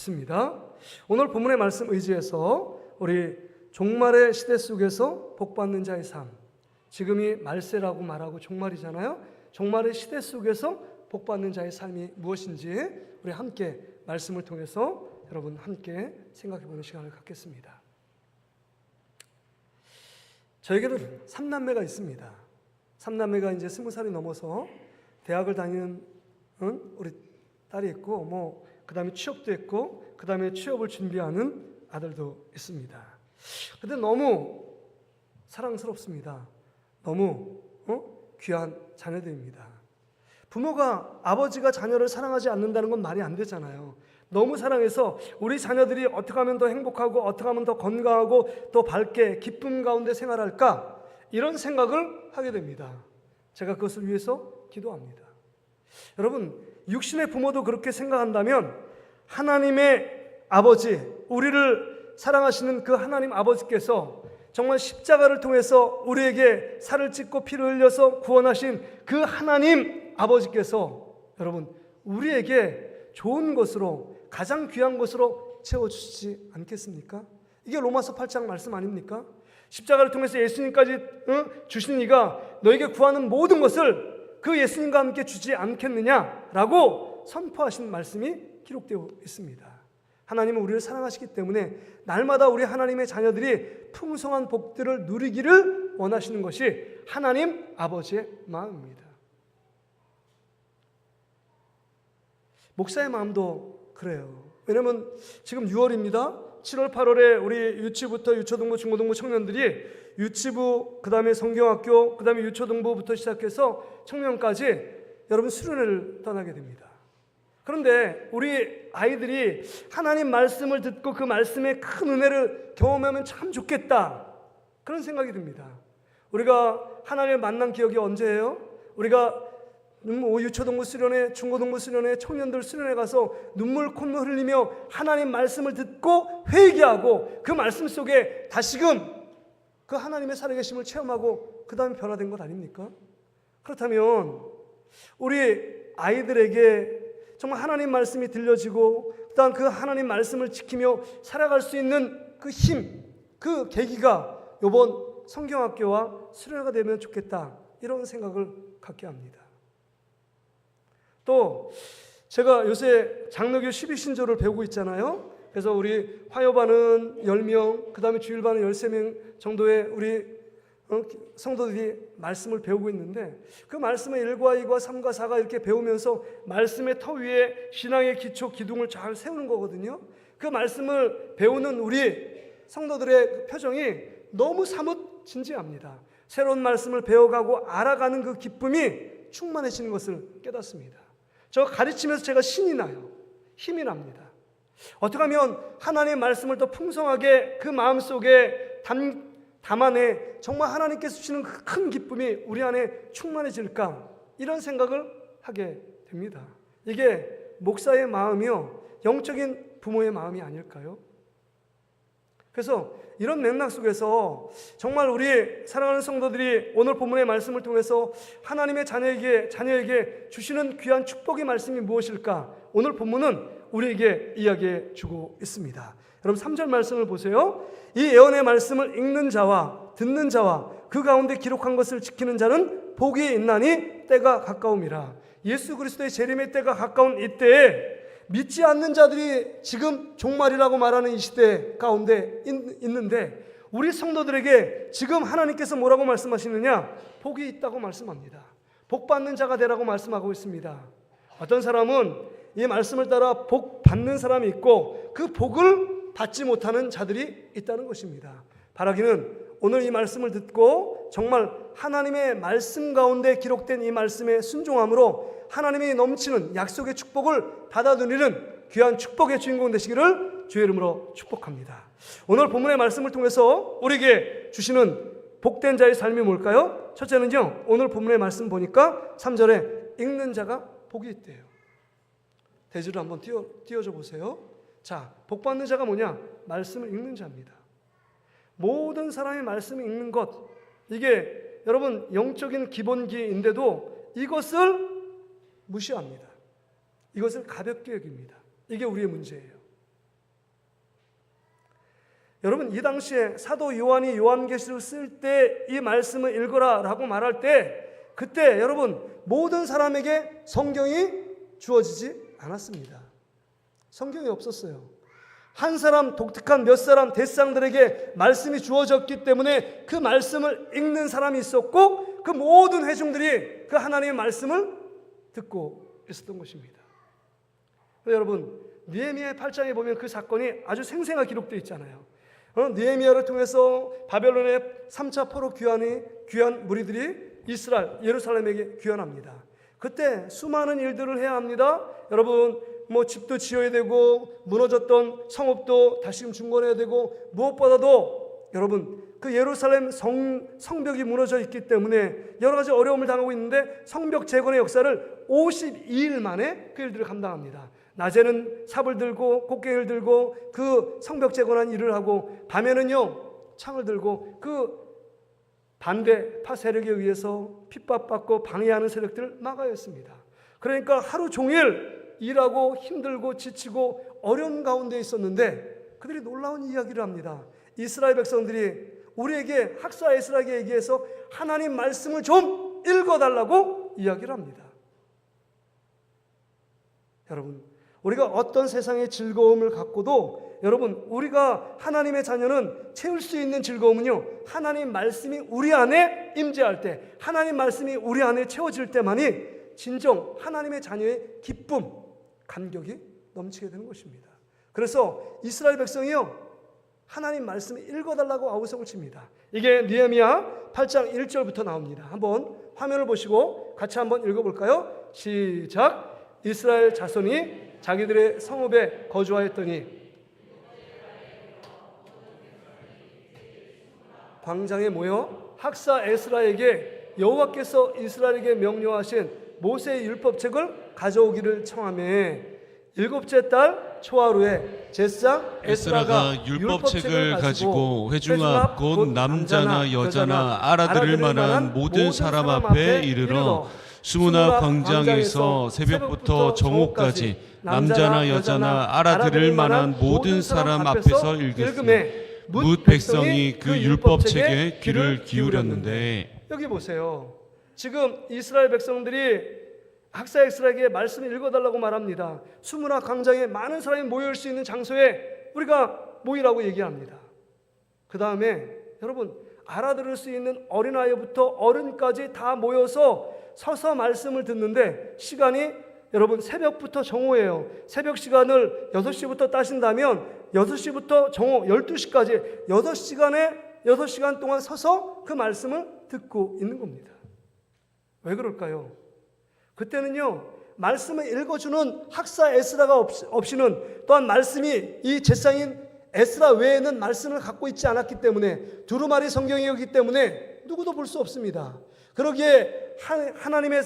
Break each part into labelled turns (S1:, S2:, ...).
S1: 있습니다. 오늘 본문의 말씀 의지해서 우리 종말의 시대 속에서 복받는 자의 삶, 지금이 말세라고 말하고 종말이잖아요. 종말의 시대 속에서 복받는 자의 삶이 무엇인지 우리 함께 말씀을 통해서 여러분 함께 생각해보는 시간을 갖겠습니다. 저에게는 3남매가 있습니다. 3남매가 이제 20살이 넘어서 대학을 다니는 우리 딸이 있고, 그 다음에 취업도 했고, 그 다음에 취업을 준비하는 아들도 있습니다. 근데 너무 사랑스럽습니다. 너무 귀한 자녀들입니다. 부모가, 아버지가 자녀를 사랑하지 않는다는 건 말이 안 되잖아요. 너무 사랑해서 우리 자녀들이 어떻게 하면 더 행복하고 어떻게 하면 더 건강하고 더 밝게 기쁨 가운데 생활할까, 이런 생각을 하게 됩니다. 제가 그것을 위해서 기도합니다. 여러분, 육신의 부모도 그렇게 생각한다면 하나님의 아버지, 우리를 사랑하시는 그 하나님 아버지께서 정말 십자가를 통해서 우리에게 살을 찢고 피를 흘려서 구원하신 그 하나님 아버지께서 여러분 우리에게 좋은 것으로, 가장 귀한 것으로 채워주시지 않겠습니까? 이게 로마서 8장 말씀 아닙니까? 십자가를 통해서 예수님까지 주신 이가 너에게 구하는 모든 것을 그 예수님과 함께 주지 않겠느냐라고 선포하신 말씀이 기록되어 있습니다. 하나님은 우리를 사랑하시기 때문에 날마다 우리 하나님의 자녀들이 풍성한 복들을 누리기를 원하시는 것이 하나님 아버지의 마음입니다. 목사의 마음도 그래요. 왜냐하면 지금 6월입니다. 7월, 8월에 우리 유치부터 유초등부, 중고등부 청년들이 유치부, 그 다음에 성경학교, 그 다음에 유초등부부터 시작해서 청년까지 여러분 수련회를 떠나게 됩니다. 그런데 우리 아이들이 하나님 말씀을 듣고 그 말씀의 큰 은혜를 경험하면 참 좋겠다, 그런 생각이 듭니다. 우리가 하나님을 만난 기억이 언제예요? 우리가 유초등부 수련회, 중고등부 수련회, 청년들 수련회 가서 눈물 콧물 흘리며 하나님 말씀을 듣고 회개하고 그 말씀 속에 다시금 그 하나님의 살아계심을 체험하고 그 다음에 변화된 것 아닙니까? 그렇다면 우리 아이들에게 정말 하나님 말씀이 들려지고 그다음 그 하나님 말씀을 지키며 살아갈 수 있는 그 힘, 그 계기가 이번 성경학교와 수련회가 되면 좋겠다, 이런 생각을 갖게 합니다. 또 제가 요새 장로교 12신조를 배우고 있잖아요. 그래서 우리 화요반은 10명, 그 다음에 주일반은 13명 정도의 우리 성도들이 말씀을 배우고 있는데, 그 말씀의 1과 2과 3과 4가 이렇게 배우면서 말씀의 터 위에 신앙의 기초 기둥을 잘 세우는 거거든요. 그 말씀을 배우는 우리 성도들의 표정이 너무 사뭇 진지합니다. 새로운 말씀을 배워가고 알아가는 그 기쁨이 충만해지는 것을 깨닫습니다. 저 가르치면서 제가 신이 나요. 힘이 납니다. 어떻게 하면 하나님의 말씀을 더 풍성하게 그 마음속에 담아내 정말 하나님께서 주시는 그 큰 기쁨이 우리 안에 충만해질까, 이런 생각을 하게 됩니다. 이게 목사의 마음이요, 영적인 부모의 마음이 아닐까요? 그래서 이런 맥락 속에서 정말 우리 사랑하는 성도들이 오늘 본문의 말씀을 통해서 하나님의 자녀에게 주시는 귀한 축복의 말씀이 무엇일까, 오늘 본문은 우리에게 이야기해 주고 있습니다. 여러분 3절 말씀을 보세요. 이 예언의 말씀을 읽는 자와 듣는 자와 그 가운데 기록한 것을 지키는 자는 복이 있나니 때가 가까움이라. 예수 그리스도의 재림의 때가 가까운 이때에 믿지 않는 자들이 지금 종말이라고 말하는 이 시대 가운데 있는데, 우리 성도들에게 지금 하나님께서 뭐라고 말씀하시느냐? 복이 있다고 말씀합니다. 복 받는 자가 되라고 말씀하고 있습니다. 어떤 사람은 이 말씀을 따라 복 받는 사람이 있고 그 복을 받지 못하는 자들이 있다는 것입니다. 바라기는 오늘 이 말씀을 듣고 정말 하나님의 말씀 가운데 기록된 이 말씀에 순종함으로 하나님이 넘치는 약속의 축복을 받아 누리는 귀한 축복의 주인공 되시기를 주의 이름으로 축복합니다. 오늘 본문의 말씀을 통해서 우리에게 주시는 복된 자의 삶이 뭘까요? 첫째는요, 오늘 본문의 말씀 보니까 3절에 읽는 자가 복이 있대요. 대지를 한번 띄워줘 보세요. 자, 복 받는 자가 뭐냐? 말씀을 읽는 자입니다. 모든 사람이 말씀을 읽는 것, 이게 여러분 영적인 기본기인데도 이것을 무시합니다. 이것을 가볍게 여깁니다. 이게 우리의 문제예요. 여러분, 이 당시에 사도 요한이 요한계시를 쓸 때 이 말씀을 읽어라 라고 말할 때 그때 여러분 모든 사람에게 성경이 주어지지 않았습니다. 성경이 없었어요. 한 사람, 독특한 몇 사람 대상들에게 말씀이 주어졌기 때문에 그 말씀을 읽는 사람이 있었고 그 모든 회중들이 그 하나님의 말씀을 듣고 있었던 것입니다. 여러분, 느헤미야 8장에 보면 그 사건이 아주 생생하게 기록되어 있잖아요. 느헤미야를 통해서 바벨론의 3차 포로 귀환 무리들이 이스라엘, 예루살렘에게 귀환합니다. 그때 수많은 일들을 해야 합니다. 여러분, 집도 지어야 되고 무너졌던 성읍도 다시금 중건해야 되고 무엇보다도 여러분 그 예루살렘 성벽이 무너져 있기 때문에 여러 가지 어려움을 당하고 있는데 성벽 재건의 역사를 52일 만에 그 일들을 감당합니다. 낮에는 삽을 들고 곡괭이를 들고 그 성벽 재건한 일을 하고 밤에는요 창을 들고 그 반대파 세력에 의해서 핍박받고 방해하는 세력들을 막아야 했습니다. 그러니까 하루 종일 일하고 힘들고 지치고 어려운 가운데 있었는데 그들이 놀라운 이야기를 합니다. 이스라엘 백성들이 우리에게 학사 에스라에게 얘기해서 하나님 말씀을 좀 읽어달라고 이야기를 합니다. 여러분, 우리가 어떤 세상의 즐거움을 갖고도 여러분 우리가 하나님의 자녀는 채울 수 있는 즐거움은요 하나님 말씀이 우리 안에 임재할 때, 하나님 말씀이 우리 안에 채워질 때만이 진정 하나님의 자녀의 기쁨, 감격이 넘치게 되는 것입니다. 그래서 이스라엘 백성이요 하나님 말씀을 읽어달라고 아우성을 칩니다. 이게 느헤미야 8장 1절부터 나옵니다. 한번 화면을 보시고 같이 한번 읽어볼까요? 시작. 이스라엘 자손이 자기들의 성읍에 거주하였더니 광장에 모여 학사 에스라에게 여호와께서 이스라엘에게 명령하신 모세의 율법책을 가져오기를 청하며 일곱째 달 초하루에 제사장
S2: 에스라가 율법책을 가지고 회중 앞 곧 남자나 여자나 알아들을 만한 모든 사람 앞에 이르러 수문화 광장에서 새벽부터 정오까지 남자나 여자나 알아들을 만한 모든 사람 앞에서 읽으매 뭇 백성이 그 율법책에 귀를 기울였는데.
S1: 여기 보세요. 지금 이스라엘 백성들이 학사 에스라에게 말씀을 읽어달라고 말합니다. 수문화 광장에 많은 사람이 모일 수 있는 장소에 우리가 모이라고 얘기합니다. 그 다음에 여러분 알아들을 수 있는 어린아이부터 어른까지 다 모여서 서서 말씀을 듣는데 시간이 여러분 새벽부터 정오예요. 새벽 시간을 6시부터 따신다면 6시부터 정오 12시까지 6시간 동안 서서 그 말씀을 듣고 있는 겁니다. 왜 그럴까요? 그때는요 말씀을 읽어주는 학사 에스라가 없이는 또한 말씀이 이 제사장인 에스라 외에는 말씀을 갖고 있지 않았기 때문에 두루마리 성경이었기 때문에 누구도 볼 수 없습니다. 그러기에 하나님의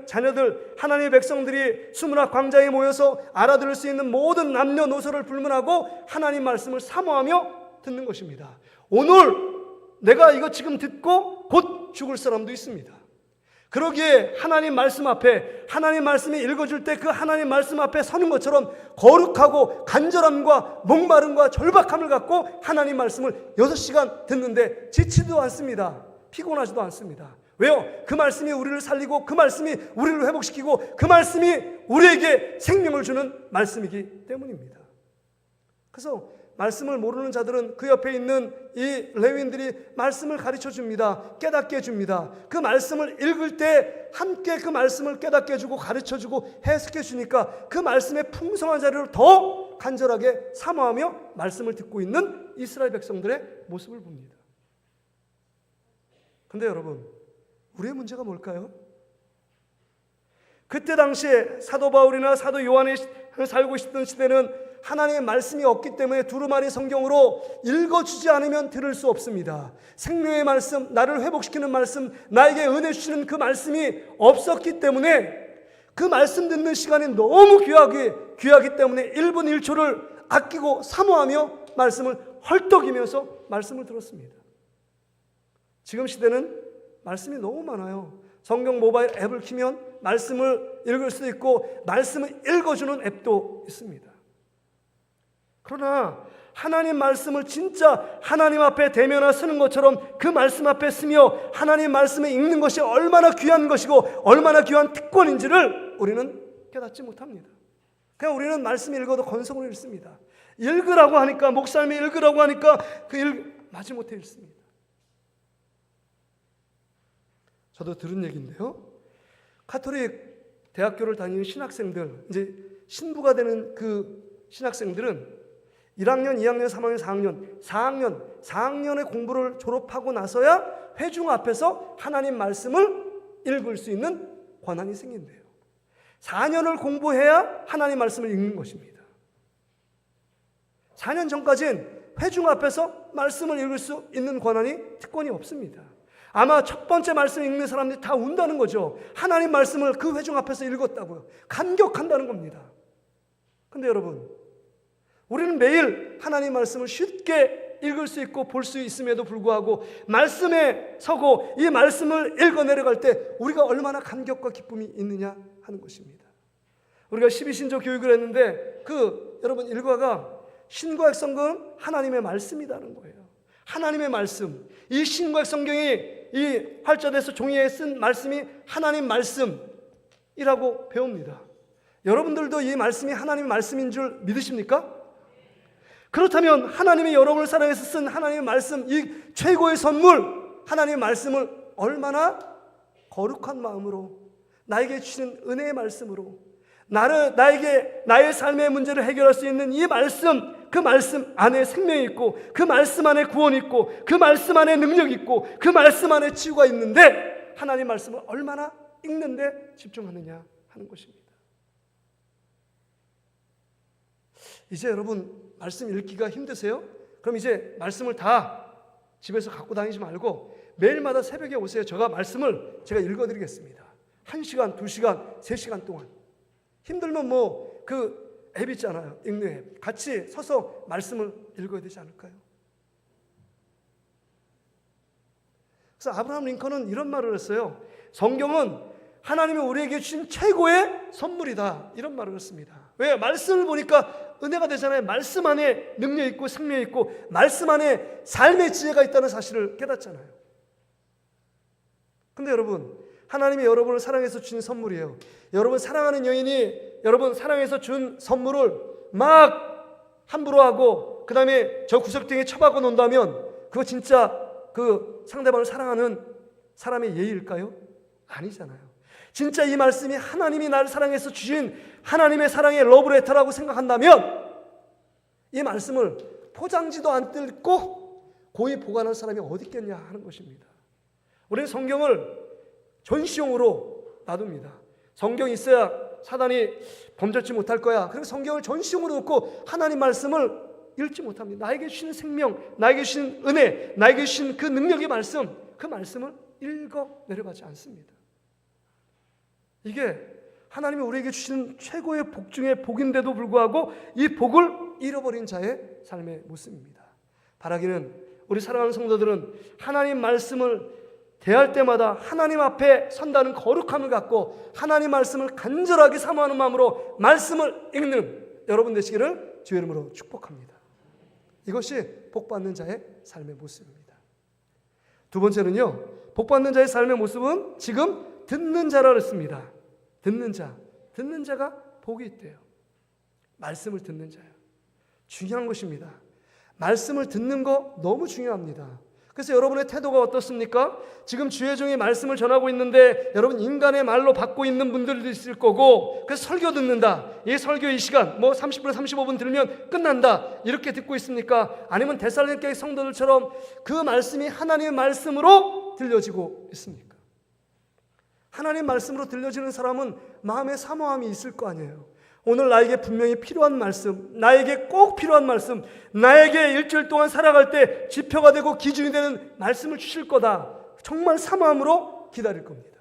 S1: 자녀들, 하나님의 백성들이 수문화 광장에 모여서 알아들을 수 있는 모든 남녀노소를 불문하고 하나님 말씀을 사모하며 듣는 것입니다. 오늘 내가 이거 지금 듣고 곧 죽을 사람도 있습니다. 그러기에 하나님 말씀 앞에 하나님 말씀이 읽어줄 때 그 하나님 말씀 앞에 서는 것처럼 거룩하고 간절함과 목마름과 절박함을 갖고 하나님 말씀을 6시간 듣는데 지치지도 않습니다. 피곤하지도 않습니다. 왜요? 그 말씀이 우리를 살리고 그 말씀이 우리를 회복시키고 그 말씀이 우리에게 생명을 주는 말씀이기 때문입니다. 그래서 말씀을 모르는 자들은 그 옆에 있는 이 레위인들이 말씀을 가르쳐 줍니다. 깨닫게 해줍니다. 그 말씀을 읽을 때 함께 그 말씀을 깨닫게 해주고 가르쳐 주고 해석해 주니까 그 말씀의 풍성한 자리를 더 간절하게 사모하며 말씀을 듣고 있는 이스라엘 백성들의 모습을 봅니다. 근데 여러분, 우리의 문제가 뭘까요? 그때 당시에 사도 바울이나 사도 요한이 살고 있던 시대는 하나님의 말씀이 없기 때문에 두루마리 성경으로 읽어주지 않으면 들을 수 없습니다. 생명의 말씀, 나를 회복시키는 말씀, 나에게 은혜 주시는 그 말씀이 없었기 때문에 그 말씀 듣는 시간이 너무 귀하기 때문에 1분 1초를 아끼고 사모하며 말씀을 헐떡이면서 말씀을 들었습니다. 지금 시대는 말씀이 너무 많아요. 성경 모바일 앱을 키면 말씀을 읽을 수도 있고 말씀을 읽어주는 앱도 있습니다. 그러나 하나님 말씀을 진짜 하나님 앞에 대면하 쓰는 것처럼 그 말씀 앞에 쓰며 하나님 말씀을 읽는 것이 얼마나 귀한 것이고 얼마나 귀한 특권인지를 우리는 깨닫지 못합니다. 그냥 우리는 말씀 읽어도 건성으로 읽습니다. 읽으라고 하니까, 목사님이 읽으라고 하니까 마지못해 읽습니다. 저도 들은 얘기인데요, 가톨릭 대학교를 다니는 신학생들, 이제 신부가 되는 그 신학생들은 1학년, 2학년, 3학년, 4학년, 4학년의 공부를 졸업하고 나서야 회중 앞에서 하나님 말씀을 읽을 수 있는 권한이 생긴대요. 4년을 공부해야 하나님 말씀을 읽는 것입니다. 4년 전까지는 회중 앞에서 말씀을 읽을 수 있는 권한이, 특권이 없습니다. 아마 첫 번째 말씀 읽는 사람들이 다 운다는 거죠. 하나님 말씀을 그 회중 앞에서 읽었다고요. 감격한다는 겁니다. 근데 여러분, 우리는 매일 하나님 말씀을 쉽게 읽을 수 있고 볼 수 있음에도 불구하고 말씀에 서고 이 말씀을 읽어 내려갈 때 우리가 얼마나 감격과 기쁨이 있느냐 하는 것입니다. 우리가 12신조 교육을 했는데 그 여러분 일과가 신구약 성경은 하나님의 말씀이라는 거예요. 하나님의 말씀, 이 신구약 성경이 이 활자돼서 종이에 쓴 말씀이 하나님 말씀이라고 배웁니다. 여러분들도 이 말씀이 하나님의 말씀인 줄 믿으십니까? 그렇다면 하나님이 여러분을 사랑해서 쓴 하나님의 말씀, 이 최고의 선물 하나님의 말씀을 얼마나 거룩한 마음으로 나에게 주시는 은혜의 말씀으로 나에게 나의 삶의 문제를 해결할 수 있는 이 말씀, 그 말씀 안에 생명이 있고 그 말씀 안에 구원이 있고 그 말씀 안에 능력이 있고 그 말씀 안에 치유가 있는데 하나님 말씀을 얼마나 읽는데 집중하느냐 하는 것입니다. 이제 여러분 말씀 읽기가 힘드세요? 그럼 이제 말씀을 다 집에서 갖고 다니지 말고 매일마다 새벽에 오세요. 제가 말씀을 제가 읽어드리겠습니다. 1시간, 2시간, 3시간 동안. 힘들면 뭐 그 앱 있잖아요. 읽는 앱. 같이 서서 말씀을 읽어야 되지 않을까요? 그래서 아브라함 링컨은 이런 말을 했어요. 성경은 하나님이 우리에게 주신 최고의 선물이다. 이런 말을 했습니다. 왜? 말씀을 보니까 은혜가 되잖아요. 말씀 안에 능력이 있고 생명이 있고 말씀 안에 삶의 지혜가 있다는 사실을 깨닫잖아요. 근데 여러분, 하나님이 여러분을 사랑해서 주신 선물이에요. 여러분 사랑하는 여인이 여러분 사랑해서 준 선물을 막 함부로 하고 그 다음에 저 구석탱이에 처박아 놓는다면 그거 진짜 그 상대방을 사랑하는 사람의 예의일까요? 아니잖아요. 진짜 이 말씀이 하나님이 나를 사랑해서 주신 하나님의 사랑의 러브레터라고 생각한다면 이 말씀을 포장지도 안 뜯고 고이 보관할 사람이 어디 있겠냐 하는 것입니다. 우리는 성경을 전시용으로 놔둡니다. 성경이 있어야 사단이 범접지 못할 거야. 그래서 성경을 전시용으로 놓고 하나님 말씀을 읽지 못합니다. 나에게 주시는 생명, 나에게 주시는 은혜, 나에게 주신 그 능력의 말씀, 그 말씀을 읽어 내려가지 않습니다. 이게 하나님이 우리에게 주시는 최고의 복 중에 복인데도 불구하고 이 복을 잃어버린 자의 삶의 모습입니다. 바라기는 우리 사랑하는 성도들은 하나님 말씀을 대할 때마다 하나님 앞에 선다는 거룩함을 갖고 하나님 말씀을 간절하게 사모하는 마음으로 말씀을 읽는 여러분 되시기를 주의 이름으로 축복합니다. 이것이 복받는 자의 삶의 모습입니다. 두 번째는요, 복받는 자의 삶의 모습은 지금 듣는 자라 했습니다. 듣는 자가 복이 있대요. 말씀을 듣는 자요. 중요한 것입니다. 말씀을 듣는 거 너무 중요합니다. 그래서 여러분의 태도가 어떻습니까? 지금 주의 종이 말씀을 전하고 있는데 여러분 인간의 말로 받고 있는 분들도 있을 거고 그래서 설교 듣는다. 이 설교 이 시간 뭐 30분 35분 들으면 끝난다. 이렇게 듣고 있습니까? 아니면 데살로니가 성도들처럼 그 말씀이 하나님의 말씀으로 들려지고 있습니까? 하나님 말씀으로 들려지는 사람은 마음에 사모함이 있을 거 아니에요. 오늘 나에게 분명히 필요한 말씀, 나에게 꼭 필요한 말씀, 나에게 일주일 동안 살아갈 때 지표가 되고 기준이 되는 말씀을 주실 거다. 정말 사모함으로 기다릴 겁니다.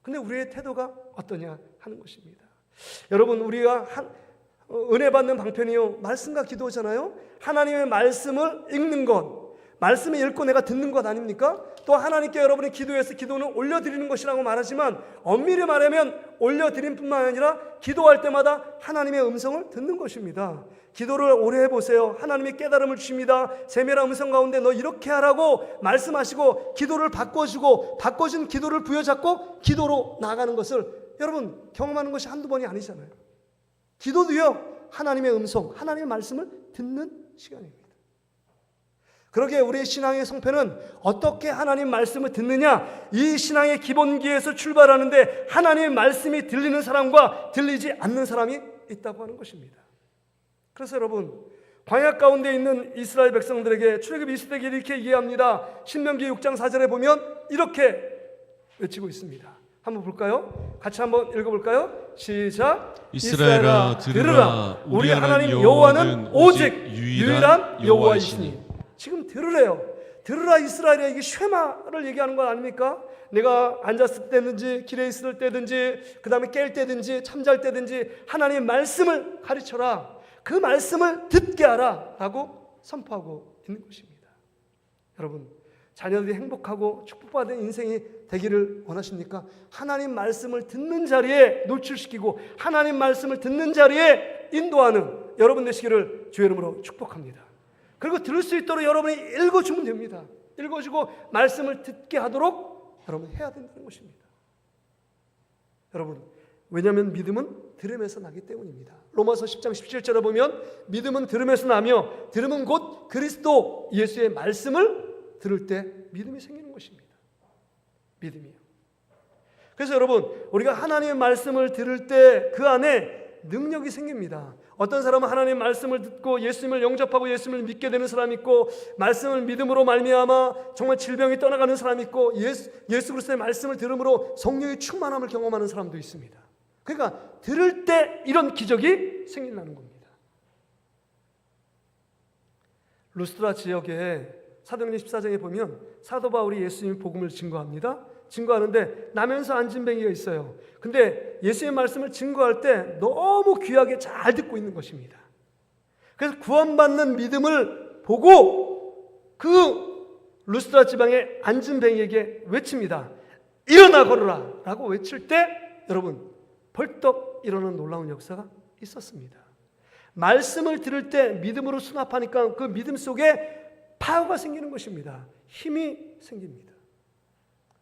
S1: 근데 우리의 태도가 어떠냐 하는 것입니다. 여러분, 우리가 은혜 받는 방편이요 말씀과 기도잖아요. 하나님의 말씀을 읽는 것, 말씀을 읽고 내가 듣는 것 아닙니까? 또 하나님께 여러분이 기도해서 기도는 올려드리는 것이라고 말하지만 엄밀히 말하면 올려드림 뿐만 아니라 기도할 때마다 하나님의 음성을 듣는 것입니다. 기도를 오래 해보세요. 하나님이 깨달음을 주십니다. 세미라 음성 가운데 너 이렇게 하라고 말씀하시고 기도를 바꿔주고 바꿔준 기도를 부여잡고 기도로 나아가는 것을 여러분 경험하는 것이 한두 번이 아니잖아요. 기도도요, 하나님의 음성, 하나님의 말씀을 듣는 시간입니다. 그러기에 우리의 신앙의 성패는 어떻게 하나님 말씀을 듣느냐, 이 신앙의 기본기에서 출발하는데 하나님의 말씀이 들리는 사람과 들리지 않는 사람이 있다고 하는 것입니다. 그래서 여러분, 광야 가운데 있는 이스라엘 백성들에게 출애굽 20세기에 이렇게 이해합니다. 신명기 6장 4절에 보면 이렇게 외치고 있습니다. 한번 볼까요? 같이 한번 읽어볼까요? 시작.
S2: 이스라엘아 들으라.
S1: 우리 하나님 여호와는 오직 유일한 여호와이시니. 지금 들으래요. 들으라 이스라엘이야. 이게 쉐마를 얘기하는 건 아닙니까? 내가 앉았을 때든지 길에 있을 때든지 그 다음에 깰 때든지 잠잘 때든지 하나님의 말씀을 가르쳐라. 그 말씀을 듣게 하라 라고 선포하고 있는 것입니다. 여러분, 자녀들이 행복하고 축복받은 인생이 되기를 원하십니까? 하나님 말씀을 듣는 자리에 노출시키고 하나님 말씀을 듣는 자리에 인도하는 여러분 되시기를 주의 이름으로 축복합니다. 그리고 들을 수 있도록 여러분이 읽어주면 됩니다. 읽어주고 말씀을 듣게 하도록 여러분 해야 된다는 것입니다. 여러분, 왜냐하면 믿음은 들음에서 나기 때문입니다. 로마서 10장 17절에 보면 믿음은 들음에서 나며 들음은 곧 그리스도 예수의 말씀을 들을 때 믿음이 생기는 것입니다. 믿음이요. 그래서 여러분, 우리가 하나님의 말씀을 들을 때 그 안에 능력이 생깁니다. 어떤 사람은 하나님의 말씀을 듣고 예수님을 영접하고 예수님을 믿게 되는 사람이 있고, 말씀을 믿음으로 말미암아 정말 질병이 떠나가는 사람이 있고, 예수 그리스도의 말씀을 들음으로 성령의 충만함을 경험하는 사람도 있습니다. 그러니까 들을 때 이런 기적이 생긴다는 겁니다. 루스트라 지역에 사도행전 14장에 보면 사도 바울이 예수님의 복음을 증거합니다. 증거하는데 나면서 앉은 뱅이가 있어요. 근데 예수님의 말씀을 증거할 때 너무 귀하게 잘 듣고 있는 것입니다. 그래서 구원받는 믿음을 보고 그 루스트라 지방의 앉은 뱅이에게 외칩니다. 일어나 걸어라 라고 외칠 때 여러분 벌떡 일어나는 놀라운 역사가 있었습니다. 말씀을 들을 때 믿음으로 수납하니까 그 믿음 속에 파워가 생기는 것입니다. 힘이 생깁니다.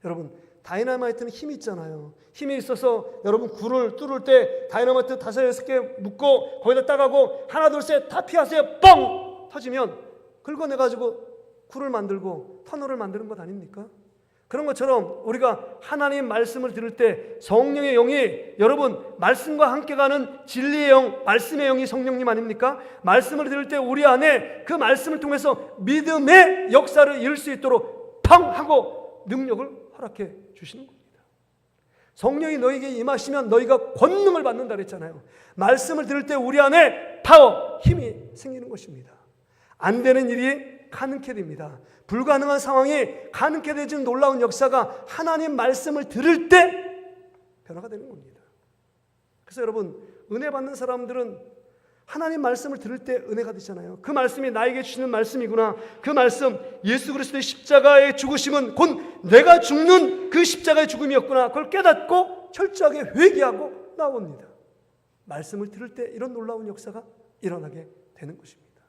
S1: 여러분, 다이너마이트는 힘이 있잖아요. 힘이 있어서 여러분 굴을 뚫을 때 다이너마이트 5-6개 묶고 거기다 따가고 하나 둘 셋 다 피하세요. 뻥! 터지면 긁어내가지고 굴을 만들고 터널을 만드는 것 아닙니까? 그런 것처럼 우리가 하나님 말씀을 들을 때 성령의 영이 여러분 말씀과 함께 가는 진리의 영, 말씀의 영이 성령님 아닙니까? 말씀을 들을 때 우리 안에 그 말씀을 통해서 믿음의 역사를 이룰 수 있도록 팡 하고 능력을 허락해 주시는 겁니다. 성령이 너에게 임하시면 너희가 권능을 받는다 그랬잖아요. 말씀을 들을 때 우리 안에 파워, 힘이 생기는 것입니다. 안 되는 일이 가능케 됩니다. 불가능한 상황이 가능케 되는 놀라운 역사가 하나님 말씀을 들을 때 변화가 되는 겁니다. 그래서 여러분, 은혜 받는 사람들은 하나님 말씀을 들을 때 은혜가 되잖아요. 그 말씀이 나에게 주시는 말씀이구나. 그 말씀, 예수 그리스도의 십자가의 죽으심은 곧 내가 죽는 그 십자가의 죽음이었구나. 그걸 깨닫고 철저하게 회개하고 나옵니다. 말씀을 들을 때 이런 놀라운 역사가 일어나게 되는 것입니다.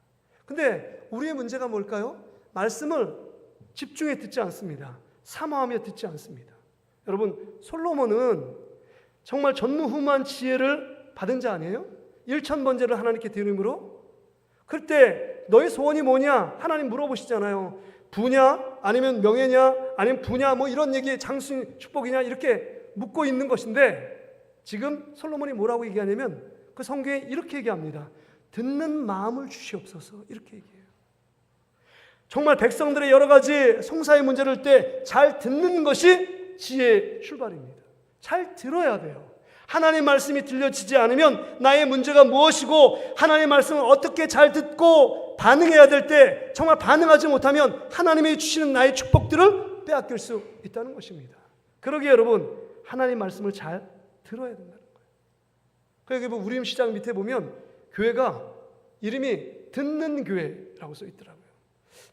S1: 근데 우리의 문제가 뭘까요? 말씀을 집중해 듣지 않습니다. 사모하며 듣지 않습니다. 여러분, 솔로몬은 정말 전무후무한 지혜를 받은 자 아니에요? 1000번제를 하나님께 드림으로. 그때 너의 소원이 뭐냐? 하나님 물어보시잖아요. 부냐? 아니면 명예냐? 아니면 부냐? 뭐 이런 얘기, 장수 축복이냐? 이렇게 묻고 있는 것인데 지금 솔로몬이 뭐라고 얘기하냐면 그 성경에 이렇게 얘기합니다. 듣는 마음을 주시옵소서. 이렇게 얘기해요. 정말 백성들의 여러 가지 송사의 문제를 때 잘 듣는 것이 지혜의 출발입니다. 잘 들어야 돼요. 하나님의 말씀이 들려지지 않으면 나의 문제가 무엇이고 하나님의 말씀을 어떻게 잘 듣고 반응해야 될 때 정말 반응하지 못하면 하나님이 주시는 나의 축복들을 빼앗길 수 있다는 것입니다. 그러기에 여러분, 하나님의 말씀을 잘 들어야 된다는 거예요. 그러니까 여기 우림 시장 밑에 보면 교회가 이름이 듣는 교회라고 써 있더라고요.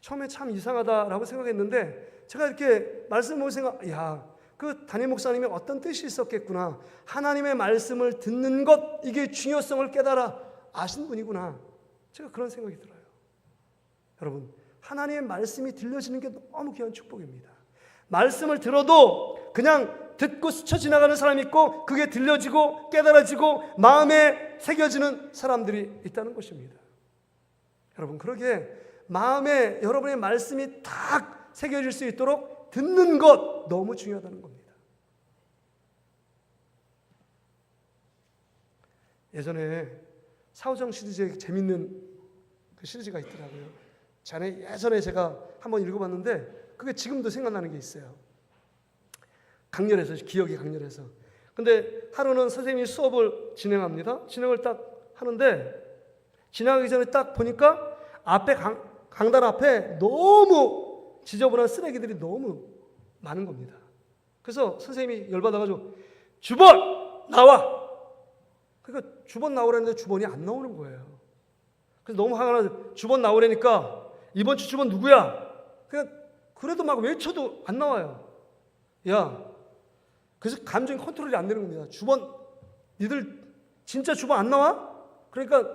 S1: 처음에 참 이상하다라고 생각했는데 제가 이렇게 말씀을 보고 그 담임 목사님이 어떤 뜻이 있었겠구나. 하나님의 말씀을 듣는 것, 이게 중요성을 깨달아 아신 분이구나. 제가 그런 생각이 들어요. 여러분, 하나님의 말씀이 들려지는 게 너무 귀한 축복입니다. 말씀을 들어도 그냥 듣고 스쳐 지나가는 사람이 있고 그게 들려지고 깨달아지고 마음에 새겨지는 사람들이 있다는 것입니다. 여러분, 그러기에 마음에 여러분의 말씀이 딱 새겨질 수 있도록 듣는 것 너무 중요하다는 겁니다. 예전에 사오정 시리즈에 재밌는 그 시리즈가 있더라고요. 예전에 제가 한번 읽어봤는데 그게 지금도 생각나는 게 있어요. 기억이 강렬해서. 근데 하루는 선생님이 수업을 진행합니다. 진행을 딱 하는데 지나가기 전에 딱 보니까 앞에 강단 앞에 너무 지저분한 쓰레기들이 너무 많은 겁니다. 그래서 선생님이 열받아가지고 주번 나와! 그러니까 주번 나오라는데 주번이 안 나오는 거예요. 그래서 너무 화가 나서 주번 나오라니까 이번 주 주번 누구야? 그래도 막 외쳐도 안 나와요. 그래서 감정이 컨트롤이 안 되는 겁니다. 주번, 니들 진짜 주번 안 나와? 그러니까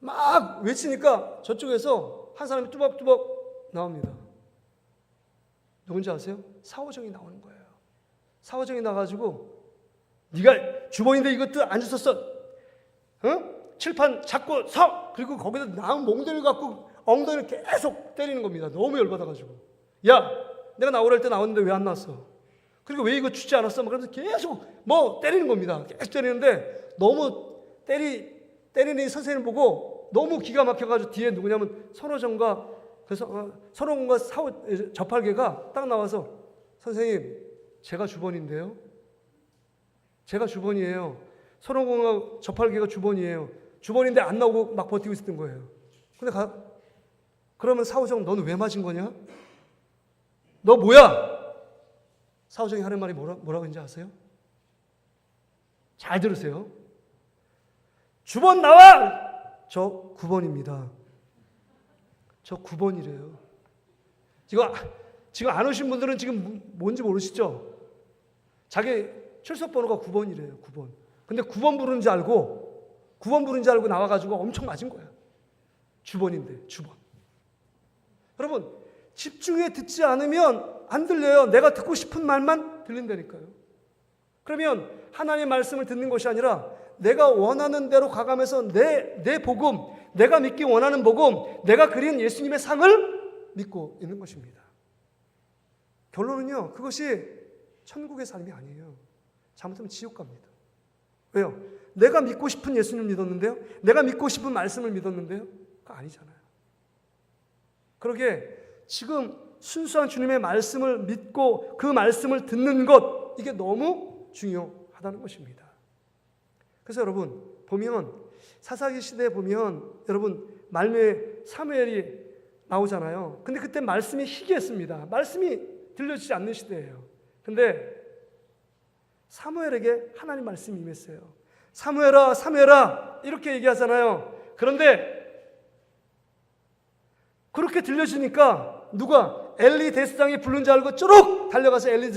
S1: 막 외치니까 저쪽에서 한 사람이 뚜벅뚜벅 나옵니다. 누군지 아세요? 사오정이 나오는 거예요. 사오정이 나가지고 네가 주번인데 이것도 안 줬었어. 칠판 잡고 서! 그리고 거기다 나온 몽둥이를 갖고 엉덩이를 계속 때리는 겁니다. 너무 열받아가지고. 내가 나오라 할 때 나왔는데 왜 안 나왔어? 그리고 왜 이거 주지 않았어? 그러면서 계속 때리는 겁니다. 계속 때리는데 너무 때리는 이 선생님 보고 너무 기가 막혀가지고 뒤에 누구냐면 선호정과 선호공과 저팔계가 딱 나와서 선생님, 제가 주번인데요. 제가 주번이에요. 선호공과 저팔계가 주번이에요. 주번인데 안 나오고 막 버티고 있었던 거예요. 근데 그러면 사오정, 너는 왜 맞은 거냐? 너 뭐야? 사오정이 하는 말이 뭐라고 했는지 아세요? 잘 들으세요. 주번 나와! 저 9번입니다. 저 9번이래요. 지금 안 오신 분들은 지금 뭔지 모르시죠? 자기 출석 번호가 9번이래요. 9번. 근데 9번 부르는 줄 알고 나와가지고 엄청 맞은 거야. 주번인데, 주번. 여러분, 집중해 듣지 않으면 안 들려요. 내가 듣고 싶은 말만 들린다니까요. 그러면 하나님의 말씀을 듣는 것이 아니라 내가 원하는 대로 가가면서 내 복음, 내가 믿기 원하는 복음, 내가 그린 예수님의 상을 믿고 있는 것입니다. 결론은요, 그것이 천국의 삶이 아니에요. 잘못하면 지옥 갑니다. 왜요? 내가 믿고 싶은 예수님을 믿었는데요? 내가 믿고 싶은 말씀을 믿었는데요? 그거 아니잖아요. 그러게 지금 순수한 주님의 말씀을 믿고 그 말씀을 듣는 것, 이게 너무 중요하다는 것입니다. 그래서 여러분 보면 사사기 시대에 보면 여러분 말미에 사무엘이 나오잖아요. 근데 그때 말씀이 희귀했습니다. 말씀이 들려지지 않는 시대예요. 근데 사무엘에게 하나님 말씀이 임했어요. 사무엘아, 사무엘아 이렇게 얘기하잖아요. 그런데 그렇게 들려지니까 누가 엘리 대제사장이 부른 줄 알고 쪼록 달려가서 엘리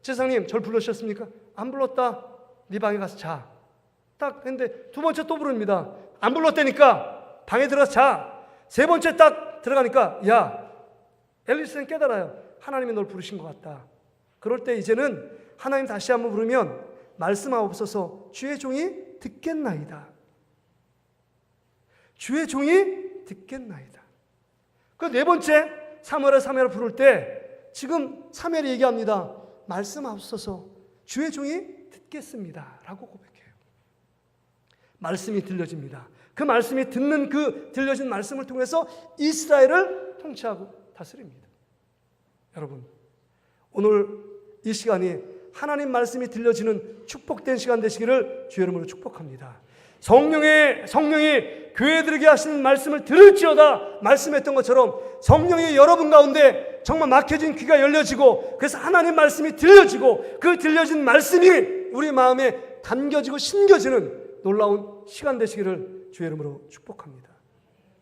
S1: 제사장님 절 불러주셨습니까? 안 불렀다. 네 방에 가서 자. 딱 했는데 두 번째 또 부릅니다. 안 불렀다니까 방에 들어가서 자. 세 번째 딱 들어가니까 야, 엘리 제사장 깨달아요. 하나님이 널 부르신 것 같다. 그럴 때 이제는 하나님 다시 한번 부르면 말씀하옵소서 주의 종이 듣겠나이다. 주의 종이 듣겠나이다. 그 네 번째 사무엘을 부를 때 지금 사무엘이 얘기합니다. 말씀하옵소서 주의 종이 듣겠습니다 라고 고백해요. 말씀이 들려집니다. 그 말씀이 듣는 그 들려진 말씀을 통해서 이스라엘을 통치하고 다스립니다. 여러분 오늘 이 시간이 하나님 말씀이 들려지는 축복된 시간 되시기를 주의 이름으로 축복합니다. 성령이 교회들에게 하시는 말씀을 들을지어다 말씀했던 것처럼 성령이 여러분 가운데 정말 막혀진 귀가 열려지고 그래서 하나님 말씀이 들려지고 그 들려진 말씀이 우리 마음에 담겨지고 심겨지는 놀라운 시간 되시기를 주의 이름으로 축복합니다.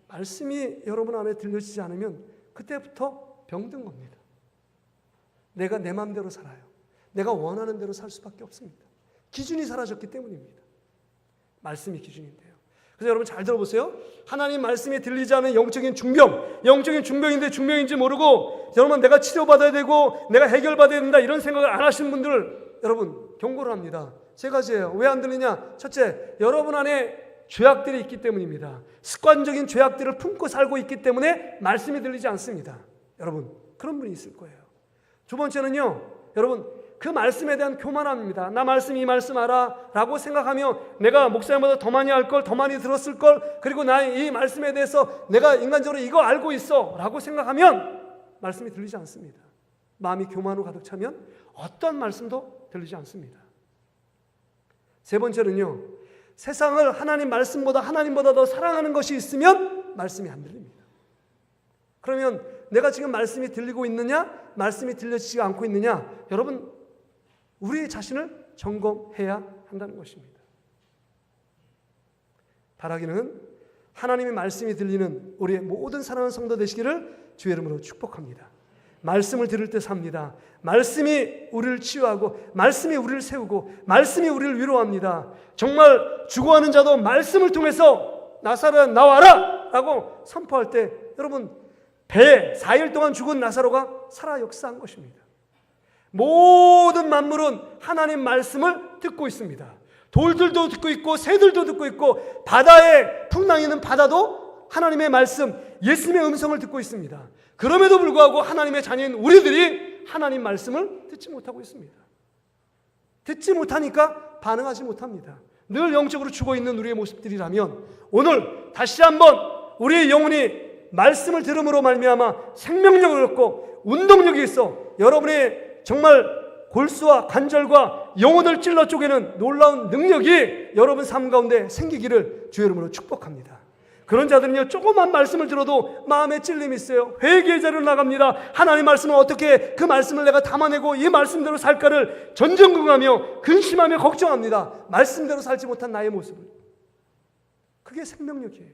S1: 말씀이 여러분 안에 들려지지 않으면 그때부터 병든 겁니다. 내가 내 마음대로 살아요. 내가 원하는 대로 살 수밖에 없습니다. 기준이 사라졌기 때문입니다. 말씀이 기준인데요. 그래서 여러분 잘 들어보세요. 하나님 말씀이 들리지 않은 영적인 중병인데 중병인지 모르고 여러분 내가 치료받아야 되고 내가 해결받아야 된다 이런 생각을 안 하시는 분들 여러분 경고를 합니다. 세 가지예요. 왜 안 들리냐? 첫째, 여러분 안에 죄악들이 있기 때문입니다. 습관적인 죄악들을 품고 살고 있기 때문에 말씀이 들리지 않습니다. 여러분 그런 분이 있을 거예요. 두 번째는요, 여러분 그 말씀에 대한 교만함입니다. 나 말씀 이 말씀 알아 라고 생각하며 내가 목사님보다 더 많이 알 걸, 더 많이 들었을 걸, 그리고 나 이 말씀에 대해서 내가 인간적으로 이거 알고 있어 라고 생각하면 말씀이 들리지 않습니다. 마음이 교만으로 가득 차면 어떤 말씀도 들리지 않습니다. 세 번째는요, 세상을 하나님 말씀보다 하나님보다 더 사랑하는 것이 있으면 말씀이 안 들립니다. 그러면 내가 지금 말씀이 들리고 있느냐, 말씀이 들려지지 않고 있느냐, 여러분 우리 자신을 점검해야 한다는 것입니다. 바라기는 하나님의 말씀이 들리는 우리의 모든 사랑하는 성도 되시기를 주의 이름으로 축복합니다. 말씀을 들을 때 삽니다. 말씀이 우리를 치유하고 말씀이 우리를 세우고 말씀이 우리를 위로합니다. 정말 죽어가는 자도 말씀을 통해서 나사로야 나와라 라고 선포할 때 여러분 배에 4일 동안 죽은 나사로가 살아 역사한 것입니다. 모든 만물은 하나님 말씀을 듣고 있습니다. 돌들도 듣고 있고 새들도 듣고 있고 바다에 풍랑이 있는 바다도 하나님의 말씀, 예수님의 음성을 듣고 있습니다. 그럼에도 불구하고 하나님의 자녀인 우리들이 하나님 말씀을 듣지 못하고 있습니다. 듣지 못하니까 반응하지 못합니다. 늘 영적으로 죽어있는 우리의 모습들이라면 오늘 다시 한번 우리의 영혼이 말씀을 들음으로 말미암아 생명력을 얻고 운동력이 있어 여러분의 정말 골수와 관절과 영혼을 찔러 쪼개는 놀라운 능력이 여러분 삶 가운데 생기기를 주의 이름으로 축복합니다. 그런 자들은요, 조그만 말씀을 들어도 마음에 찔림이 있어요. 회개의 자리로 나갑니다. 하나님 말씀은 어떻게 그 말씀을 내가 담아내고 이 말씀대로 살까를 전전긍긍하며 근심하며 걱정합니다. 말씀대로 살지 못한 나의 모습을. 그게 생명력이에요.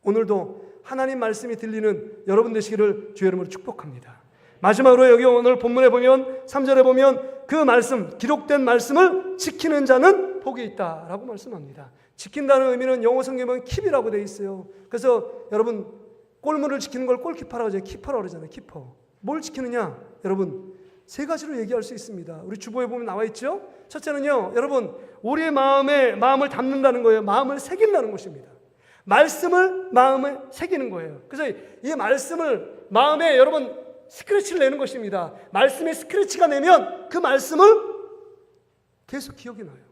S1: 오늘도 하나님 말씀이 들리는 여러분 되시기를 주의 이름으로 축복합니다. 마지막으로 여기 오늘 본문에 보면 3절에 보면 그 말씀, 기록된 말씀을 지키는 자는 복이 있다라고 말씀합니다. 지킨다는 의미는 영어 성경에 보면 킵이라고 되어 있어요. 그래서 여러분 골문을 지키는 걸 골키퍼라고 하잖아요. 키퍼라고 그러잖아요. 키퍼. 뭘 지키느냐? 여러분 세 가지로 얘기할 수 있습니다. 우리 주보에 보면 나와 있죠. 첫째는요, 여러분 우리의 마음을 담는다는 거예요. 마음을 새긴다는 것입니다. 말씀을 마음에 새기는 거예요. 그래서 이 말씀을 마음에 여러분 스크래치를 내는 것입니다. 말씀에 스크래치가 내면 그 말씀을 계속 기억이 나요.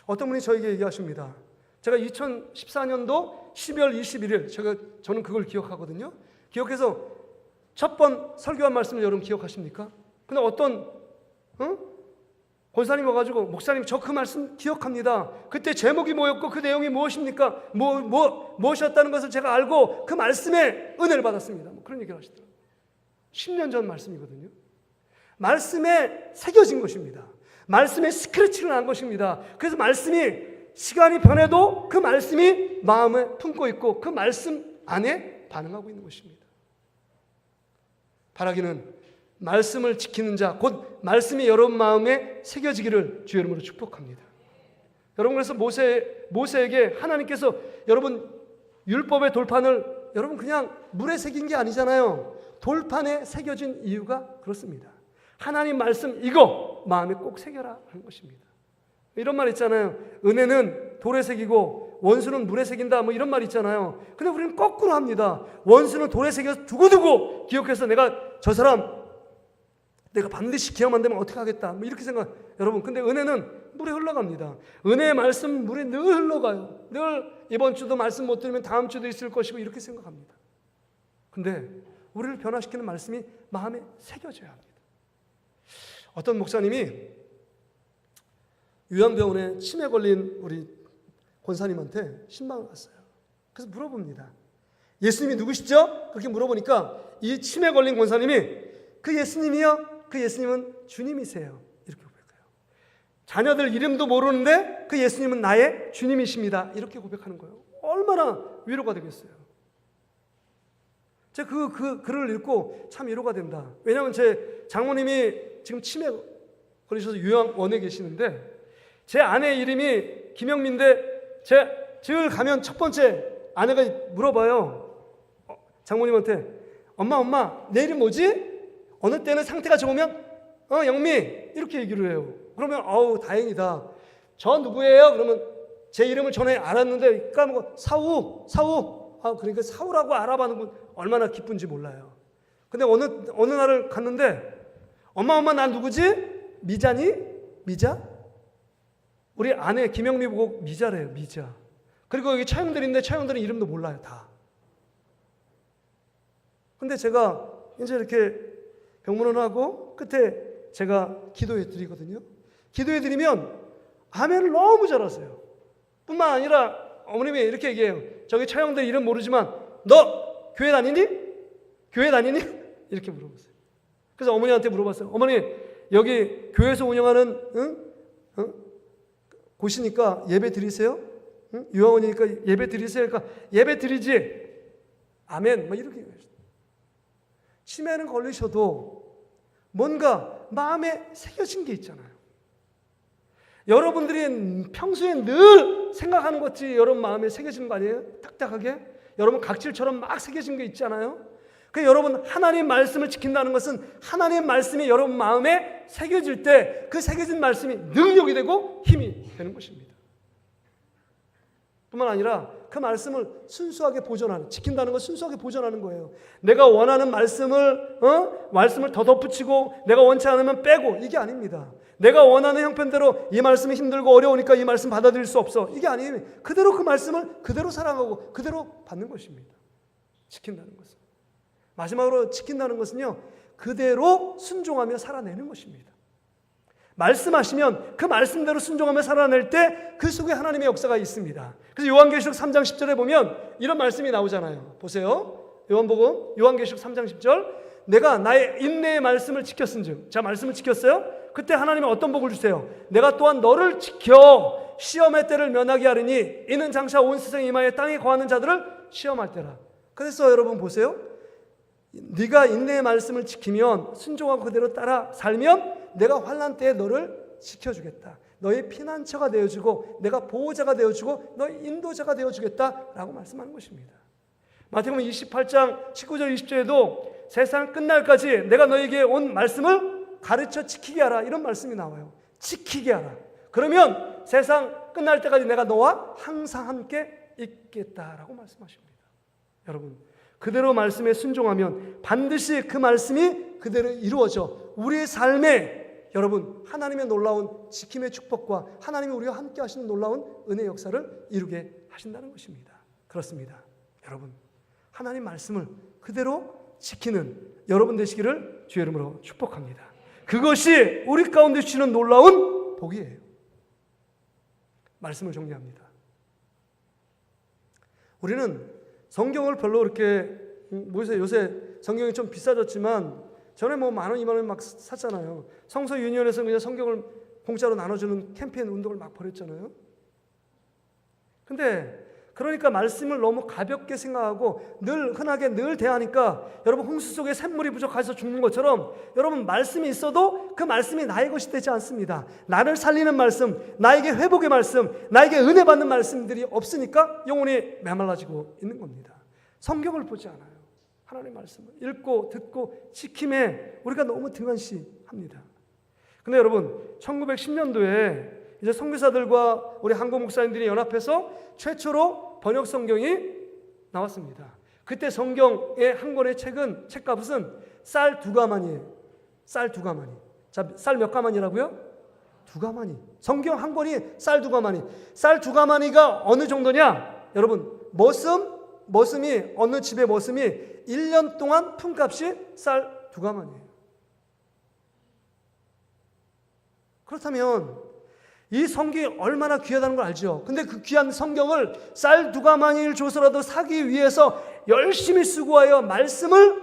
S1: 어떤 분이 저에게 얘기하십니다. 제가 2014년도 12월 21일 저는 그걸 기억하거든요. 기억해서 첫 번 설교한 말씀을 여러분 기억하십니까? 근데 어떤 권사님 와가지고 목사님 저 그 말씀 기억합니다. 그때 제목이 뭐였고 그 내용이 무엇입니까? 무엇이었다는 것을 제가 알고 그 말씀에 은혜를 받았습니다. 그런 얘기를 하시더라고요. 10년 전 말씀이거든요. 말씀에 새겨진 것입니다. 말씀에 스크래치를 난 것입니다. 그래서 말씀이 시간이 변해도 그 말씀이 마음에 품고 있고 그 말씀 안에 반응하고 있는 것입니다. 바라기는 말씀을 지키는 자, 곧 말씀이 여러분 마음에 새겨지기를 주의 이름으로 축복합니다. 여러분 그래서 모세에게 하나님께서 여러분 율법의 돌판을 여러분 그냥 물에 새긴 게 아니잖아요. 돌판에 새겨진 이유가 그렇습니다. 하나님 말씀 이거 마음에 꼭 새겨라 하는 것입니다. 이런 말 있잖아요. 은혜는 돌에 새기고 원수는 물에 새긴다 뭐 이런 말 있잖아요. 근데 우리는 거꾸로 합니다. 원수는 돌에 새겨서 두고두고 기억해서 내가 저 사람 내가 반드시 기억만 되면 어떻게 하겠다 뭐 이렇게 생각. 여러분 근데 은혜는 물에 흘러갑니다. 은혜의 말씀 물에 늘 흘러가요. 늘 이번 주도 말씀 못 들으면 다음 주도 있을 것이고 이렇게 생각합니다. 근데 우리를 변화시키는 말씀이 마음에 새겨져야 합니다. 어떤 목사님이 요양병원에 치매 걸린 우리 권사님한테 신방을 갔어요. 그래서 물어봅니다. 예수님이 누구시죠? 그렇게 물어보니까 이 치매 걸린 권사님이 그 예수님이요? 그 예수님은 주님이세요. 이렇게 고백해요. 자녀들 이름도 모르는데 그 예수님은 나의 주님이십니다. 이렇게 고백하는 거예요. 얼마나 위로가 되겠어요. 제가 그 글을 읽고 참 위로가 된다. 왜냐하면 제 장모님이 지금 치매 걸리셔서 요양원에 계시는데 제 아내 이름이 김영민인데 제가 늘 가면 첫 번째 아내가 물어봐요. 장모님한테 엄마 내 이름 뭐지? 어느 때는 상태가 좋으면 영미 이렇게 얘기를 해요. 그러면 다행이다. 저 누구예요? 그러면 제 이름을 전에 알았는데 까먹고 사우 그러니까 사우라고 알아봐는 건 얼마나 기쁜지 몰라요. 근데 어느 날을 갔는데 엄마 난 누구지? 미자니? 미자? 우리 아내 김영미 보고 미자래요. 미자. 그리고 여기 처형들인데 처형들은 이름도 몰라요. 다. 근데 제가 이제 이렇게 병문을 하고 끝에 제가 기도해 드리거든요. 기도해 드리면 아멘을 너무 잘하세요. 뿐만 아니라 어머님이 이렇게 얘기해요. 저기 처형들 이름 모르지만 너 교회 다니니? 교회 다니니? 이렇게 물어보세요. 그래서 어머니한테 물어봤어요. 어머니 여기 교회에서 운영하는 곳이니까 예배 드리세요? 요양원이니까 예배 드리세요? 그러니까 예배 드리지. 아멘. 막 이렇게 얘기했어요. 치매는 걸리셔도 뭔가 마음에 새겨진 게 있잖아요. 여러분들이 평소에 늘 생각하는 것이 여러분 마음에 새겨지는 거 아니에요? 딱딱하게? 여러분 각질처럼 막 새겨진 게 있잖아요. 그 여러분 하나님 말씀을 지킨다는 것은 하나님 말씀이 여러분 마음에 새겨질 때 그 새겨진 말씀이 능력이 되고 힘이 되는 것입니다. 뿐만 아니라 그 말씀을 순수하게 보존하는, 지킨다는 것 순수하게 보존하는 거예요. 내가 원하는 말씀을 더 덧붙이고 내가 원치 않으면 빼고 이게 아닙니다. 내가 원하는 형편대로 이 말씀이 힘들고 어려우니까 이 말씀 받아들일 수 없어. 이게 아니에요. 그대로 그 말씀을 그대로 사랑하고 그대로 받는 것입니다. 지킨다는 것은. 마지막으로 지킨다는 것은요. 그대로 순종하며 살아내는 것입니다. 말씀하시면 그 말씀대로 순종하며 살아낼 때 그 속에 하나님의 역사가 있습니다. 그래서 요한계시록 3장 10절에 보면 이런 말씀이 나오잖아요. 보세요. 요한계시록 3장 10절. 내가 나의 인내의 말씀을 지켰은즉. 자, 말씀을 지켰어요? 그때 하나님이 어떤 복을 주세요? 내가 또한 너를 지켜 시험의 때를 면하게 하리니 이는 장차 온 세상 이마에 땅에 거하는 자들을 시험할 때라. 그래서 여러분 보세요. 네가 인내의 말씀을 지키면 순종하고 그대로 따라 살면 내가 환난 때에 너를 지켜주겠다. 너의 피난처가 되어주고 내가 보호자가 되어주고 너의 인도자가 되어주겠다라고 말씀하는 것입니다. 마태복음 28장 19절 20절에도 세상 끝날까지 내가 너에게 온 말씀을 가르쳐 지키게 하라 이런 말씀이 나와요. 지키게 하라. 그러면 세상 끝날 때까지 내가 너와 항상 함께 있겠다라고 말씀하십니다. 여러분 그대로 말씀에 순종하면 반드시 그 말씀이 그대로 이루어져 우리의 삶에 여러분 하나님의 놀라운 지킴의 축복과 하나님이 우리와 함께 하시는 놀라운 은혜의 역사를 이루게 하신다는 것입니다. 그렇습니다. 여러분 하나님 말씀을 그대로 지키는 여러분 되시기를 주의 이름으로 축복합니다. 그것이 우리 가운데 주시는 놀라운 복이에요. 말씀을 정리합니다. 우리는 성경을 별로 그렇게 요새 성경이 좀 비싸졌지만 전에 뭐 10,000원, 20,000원 막 샀잖아요. 성서 유니온에서 그냥 성경을 공짜로 나눠주는 캠페인 운동을 막 벌였잖아요. 근데 그러니까 말씀을 너무 가볍게 생각하고 늘 흔하게 늘 대하니까 여러분 홍수 속에 샘물이 부족해서 죽는 것처럼 여러분 말씀이 있어도 그 말씀이 나의 것이 되지 않습니다. 나를 살리는 말씀, 나에게 회복의 말씀, 나에게 은혜 받는 말씀들이 없으니까 영혼이 메말라지고 있는 겁니다. 성경을 보지 않아요. 하나님의 말씀을 읽고 듣고 지킴에 우리가 너무 등한시합니다. 근데 여러분 1910년도에 이제 선교사들과 우리 한국 목사님들이 연합해서 최초로 번역 성경이 나왔습니다. 그때 성경의 한 권의 책값은 쌀 2가마니예요. 쌀 2가마니. 자, 쌀 몇 가마니라고요? 2가마니. 성경 한 권이 쌀 2가마니. 쌀 2가마니가 어느 정도냐? 여러분 머슴이 어느 집의 머슴이 1년 동안 품값이 쌀 2가마니예요. 그렇다면 이 성경이 얼마나 귀하다는 걸 알죠. 근데 그 귀한 성경을 쌀 2가마니를 줘서라도 사기 위해서 열심히 수고하여 말씀을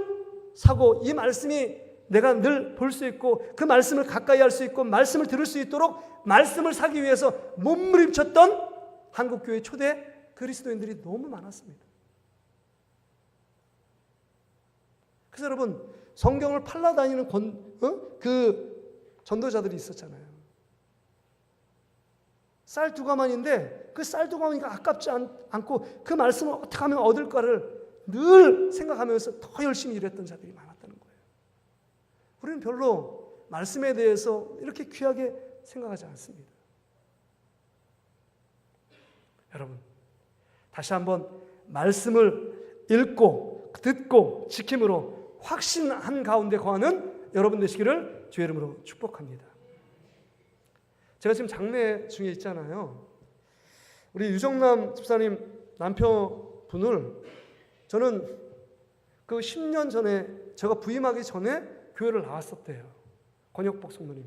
S1: 사고 이 말씀이 내가 늘 볼 수 있고 그 말씀을 가까이 할 수 있고 말씀을 들을 수 있도록 말씀을 사기 위해서 몸부림쳤던 한국교회 초대 그리스도인들이 너무 많았습니다. 그래서 여러분, 성경을 팔라다니는 그 전도자들이 있었잖아요. 쌀 두 가마니인데 그 쌀 두 가마니가 아깝지 않고 그 말씀을 어떻게 하면 얻을까를 늘 생각하면서 더 열심히 일했던 자들이 많았다는 거예요. 우리는 별로 말씀에 대해서 이렇게 귀하게 생각하지 않습니다. 여러분, 다시 한번 말씀을 읽고 듣고 지킴으로 확신한 가운데 거하는 여러분 되시기를 주의 이름으로 축복합니다. 제가 지금 장례 중에 있잖아요. 우리 유정남 집사님 남편분을 저는 그 10년 전에 제가 부임하기 전에 교회를 나왔었대요. 권혁복 성도님이.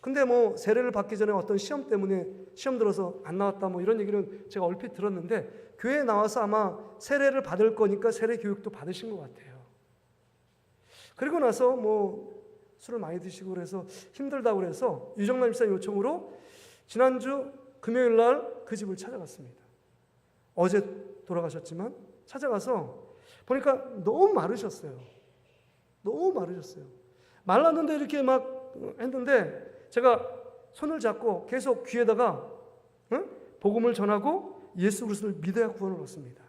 S1: 근데 뭐 세례를 받기 전에 어떤 시험 때문에 시험 들어서 안 나왔다 뭐 이런 얘기는 제가 얼핏 들었는데 교회에 나와서 아마 세례를 받을 거니까 세례 교육도 받으신 것 같아요. 그리고 나서 뭐 술을 많이 드시고 그래서 힘들다고 그래서 유정남 집사 요청으로 지난주 금요일 날 그 집을 찾아갔습니다. 어제 돌아가셨지만 찾아가서 보니까 너무 마르셨어요. 너무 마르셨어요. 말랐는데 이렇게 막 했는데 제가 손을 잡고 계속 귀에다가 복음을 전하고 예수 그리스도를 믿어야 구원을 얻습니다.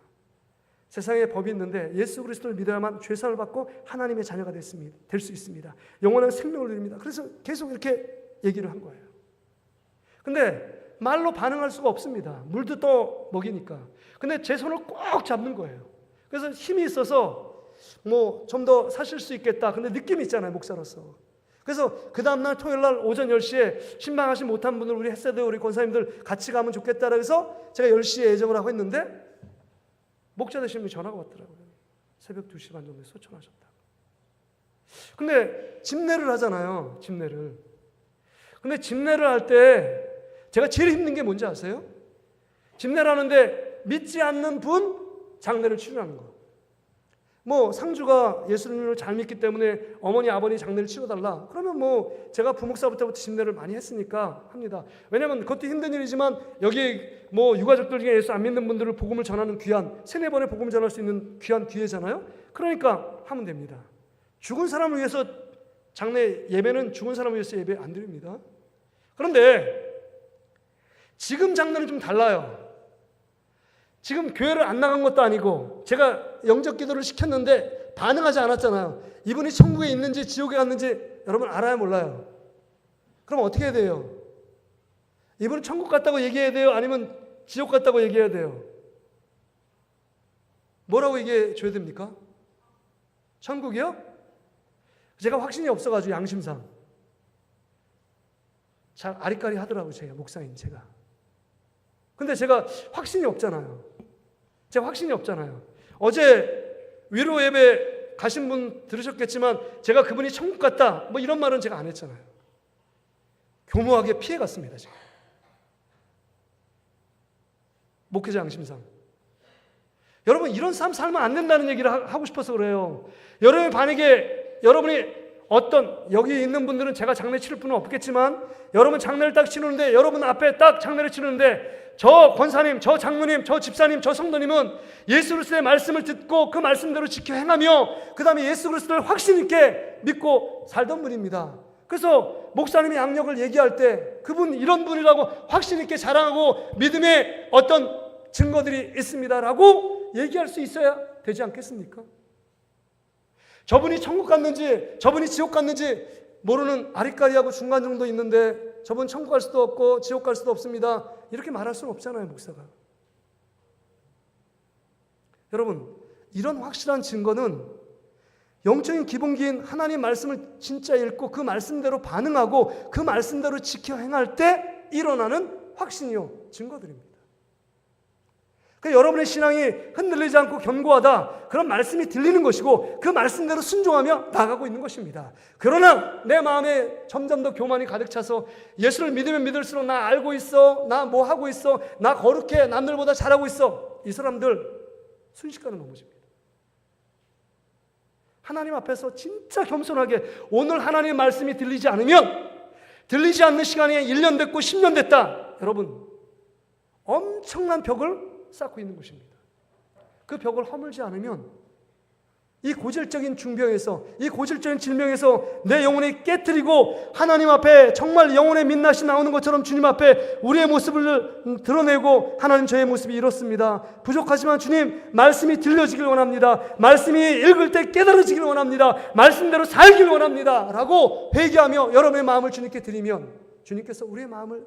S1: 세상에 법이 있는데 예수 그리스도를 믿어야만 죄사함을 받고 하나님의 자녀가 될 수 있습니다. 영원한 생명을 누립니다. 그래서 계속 이렇게 얘기를 한 거예요. 근데 말로 반응할 수가 없습니다. 물도 또 먹이니까. 근데 제 손을 꼭 잡는 거예요. 그래서 힘이 있어서 뭐 좀 더 사실 수 있겠다. 근데 느낌이 있잖아요, 목사로서. 그래서 그 다음날 토요일날 오전 10시에 신방하지 못한 분들 우리 햇세드 우리 권사님들 같이 가면 좋겠다 그래서 제가 10시에 예정을 하고 했는데 목자 되신 분이 전화가 왔더라고요. 새벽 2시 반 정도에 소천하셨다. 근데 집례를 하잖아요. 집례를. 근데 집례를 할 때 제가 제일 힘든 게 뭔지 아세요? 집례를 하는데 믿지 않는 분 장례를 치르라는 거. 뭐 상주가 예수님을 잘 믿기 때문에 어머니 아버니 장례를 치러달라. 그러면 뭐 제가 부목사부터 집례를 많이 했으니까 합니다. 왜냐하면 그것도 힘든 일이지만 여기 뭐 유가족들 중에 예수 안 믿는 분들을 복음을 전하는 귀한 3-4번의 복음을 전할 수 있는 귀한 기회잖아요. 그러니까 하면 됩니다. 죽은 사람을 위해서 장례 예배는 죽은 사람을 위해서 예배 안 드립니다. 그런데 지금 장례는 좀 달라요. 지금 교회를 안 나간 것도 아니고 제가 영접 기도를 시켰는데 반응하지 않았잖아요. 이분이 천국에 있는지 지옥에 갔는지 여러분 알아요, 몰라요? 그럼 어떻게 해야 돼요? 이분은 천국 갔다고 얘기해야 돼요? 아니면 지옥 갔다고 얘기해야 돼요? 뭐라고 얘기해 줘야 됩니까? 천국이요? 제가 확신이 없어가지고 양심상 잘 아리까리 하더라고요. 제가 목사인 제가. 근데 제가 확신이 없잖아요. 제가 확신이 없잖아요. 어제 위로 예배 가신 분 들으셨겠지만 제가 그분이 천국 갔다 뭐 이런 말은 제가 안 했잖아요. 교묘하게 피해갔습니다. 제가. 목회자 양심상. 여러분 이런 삶 살면 안 된다는 얘기를 하고 싶어서 그래요. 여러분이 만약에 여러분이 어떤 여기 있는 분들은 제가 장례 치를 분은 없겠지만 여러분 장례를 딱 치르는데 여러분 앞에 딱 장례를 치르는데 저 권사님, 저 장로님, 저 집사님, 저 성도님은 예수 그리스도의 말씀을 듣고 그 말씀대로 지켜 행하며 그 다음에 예수 그리스도를 확신 있게 믿고 살던 분입니다. 그래서 목사님이 양력을 얘기할 때 그분 이런 분이라고 확신 있게 자랑하고 믿음의 어떤 증거들이 있습니다라고 얘기할 수 있어야 되지 않겠습니까? 저분이 천국 갔는지 저분이 지옥 갔는지 모르는 아리까리하고 중간 정도 있는데 저분 천국 갈 수도 없고 지옥 갈 수도 없습니다. 이렇게 말할 수는 없잖아요, 목사가. 여러분, 이런 확실한 증거는 영적인 기본기인 하나님 말씀을 진짜 읽고 그 말씀대로 반응하고 그 말씀대로 지켜 행할 때 일어나는 확신이요, 증거들입니다. 그러니까 여러분의 신앙이 흔들리지 않고 견고하다. 그런 말씀이 들리는 것이고 그 말씀대로 순종하며 나가고 있는 것입니다. 그러나 내 마음에 점점 더 교만이 가득 차서 예수를 믿으면 믿을수록 나 알고 있어. 나 뭐 하고 있어. 나 거룩해. 남들보다 잘하고 있어. 이 사람들 순식간에 넘어집니다. 하나님 앞에서 진짜 겸손하게 오늘 하나님의 말씀이 들리지 않으면 들리지 않는 시간이 1년 됐고 10년 됐다. 여러분 엄청난 벽을 쌓고 있는 것입니다. 그 벽을 허물지 않으면 이 고질적인 중병에서, 이 고질적인 질병에서 내 영혼이 깨트리고 하나님 앞에 정말 영혼의 민낯이 나오는 것처럼 주님 앞에 우리의 모습을 드러내고, 하나님 저의 모습이 이렇습니다, 부족하지만 주님 말씀이 들려지길 원합니다, 말씀이 읽을 때 깨달아지길 원합니다, 말씀대로 살길 원합니다 라고 회개하며 여러분의 마음을 주님께 드리면, 주님께서 우리의 마음을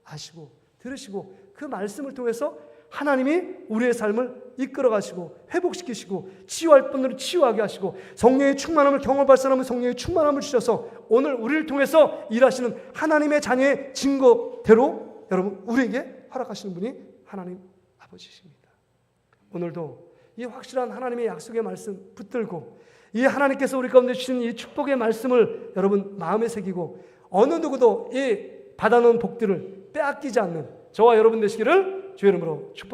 S1: 아시고 들으시고 그 말씀을 통해서 하나님이 우리의 삶을 이끌어 가시고 회복시키시고 치유할 분들은 치유하게 하시고 성령의 충만함을 경험할 사람은 성령의 충만함을 주셔서 오늘 우리를 통해서 일하시는 하나님의 자녀의 증거대로 여러분 우리에게 허락하시는 분이 하나님 아버지십니다. 오늘도 이 확실한 하나님의 약속의 말씀 붙들고 이 하나님께서 우리 가운데 주신 이 축복의 말씀을 여러분 마음에 새기고 어느 누구도 이 받아놓은 복들을 빼앗기지 않는 저와 여러분 되시기를 주의 이름으로 축복합니다.